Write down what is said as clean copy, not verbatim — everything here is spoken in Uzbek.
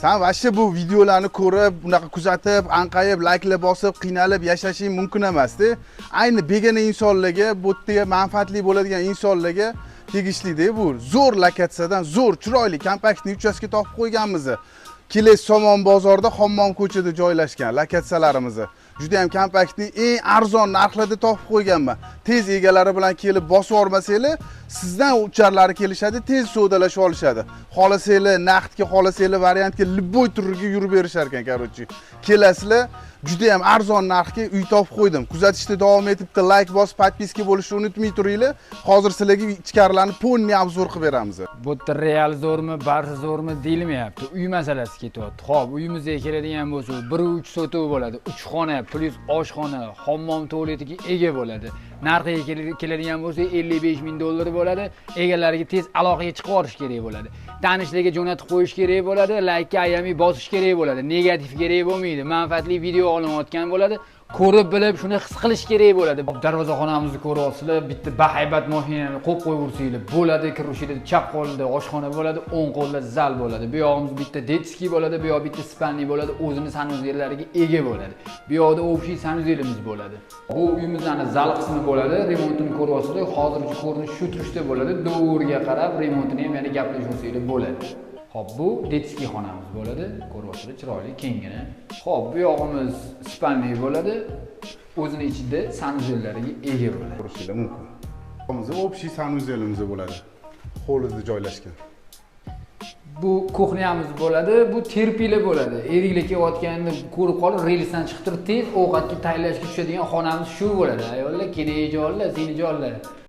Sen vashcha bu videolarni ko'rib, bunaqa kuzatib, anqayib, layklar bosib, qiynalib yashashing mumkin emas-da. Ayni begona insonlarga, bu yerda manfaatli bo'ladigan insonlarga tegishli-da bu. Zo'r lokatsiyadan, zo'r, chiroyli, kompaktni uchastka topib qo'yganmiz. Keles Somon bozorida Hammom ko'chada joylashgan lokatsiyalarimiz. Juda ham kompaktni eng arzon narxlarda topib qo'yganman. Tez egalari bilan kelib bosib olmasanglar, sizdan ucharlari kelishadi, tez savdalashib olishadi. Xohlasanglar naqdga, xohlasanglar variantga, любой turga yurib berishar ekan, короче. Kelasizlar, juda ham arzon narxga uy topib qo'ydim. Kuzatishda davom etibdi, like bosib, podpiska bo'lishni unutmay turinglar. Hozir sizlarga ichkarilarni ponni obzor qilib beramiz. Bu yerda real zo'rmi, barcha zo'rmi deyilmayapti. Uy masalasi ketyapti. Xo'p, uyimizga keladigan bo'lsa, 1-3 sotuv bo'ladi. 3 xona plus oshxona, hammom tualetiga ega bo'ladi. Narxiga keladigan bo'lsa, $55,000 bo'ladi. Egalariga tez aloqaga chiqib olish kerak bo'ladi. Tanishlarga jo'natib qo'yish kerak bo'ladi, like ayami bosish kerak bo'ladi. Negativ kerak bo'lmaydi. Manfaatli video olinayotgan bo'ladi. Ko'rib bilib shuni his qilish kerak bo'ladi. Darvozaxonamizni ko'ryapsizlar, bitta bahaybat mashinani qo'yib qo'yaversanglar bo'ladi. Kirishida chap qo'lda oshxona bo'ladi, o'ng qo'lda zal bo'ladi. Bu yog'imiz bitta detskiy bo'ladi, bu yoq bitta spalniy bo'ladi, o'zini sanuzelariga ega bo'ladi. Bu yoqda общий sanuzelimiz bo'ladi. Bu uyimizning zal qismi bo'ladi. Remontini ko'ryapsizlar, hozirgi ko'rinish shu turishda bo'ladi. Do'rga qarab remontini ham yana gaplashib bo'ladi. Xo'p, bu detskiy xonamiz bo'ladi. Ko'ryapsizlar, chiroyli, kengina. Xo'p, bu yog'imiz spalniy bo'ladi. O'zini ichida sanuzellariga ega bo'ladi. Ko'rishinglar mumkin. Bizning общий sanuzelimiz bo'ladi. Hovlida joylashgan. Bu kuxnyamiz bo'ladi, bu terpili bo'ladi. Eriklar kelayotganini ko'rib qolib, relsdan chiqib turib tez ovqatga tayyorlashga tushadigan xonamiz shu bo'ladi. Ayollar, kerak jonlar, seni jonlar.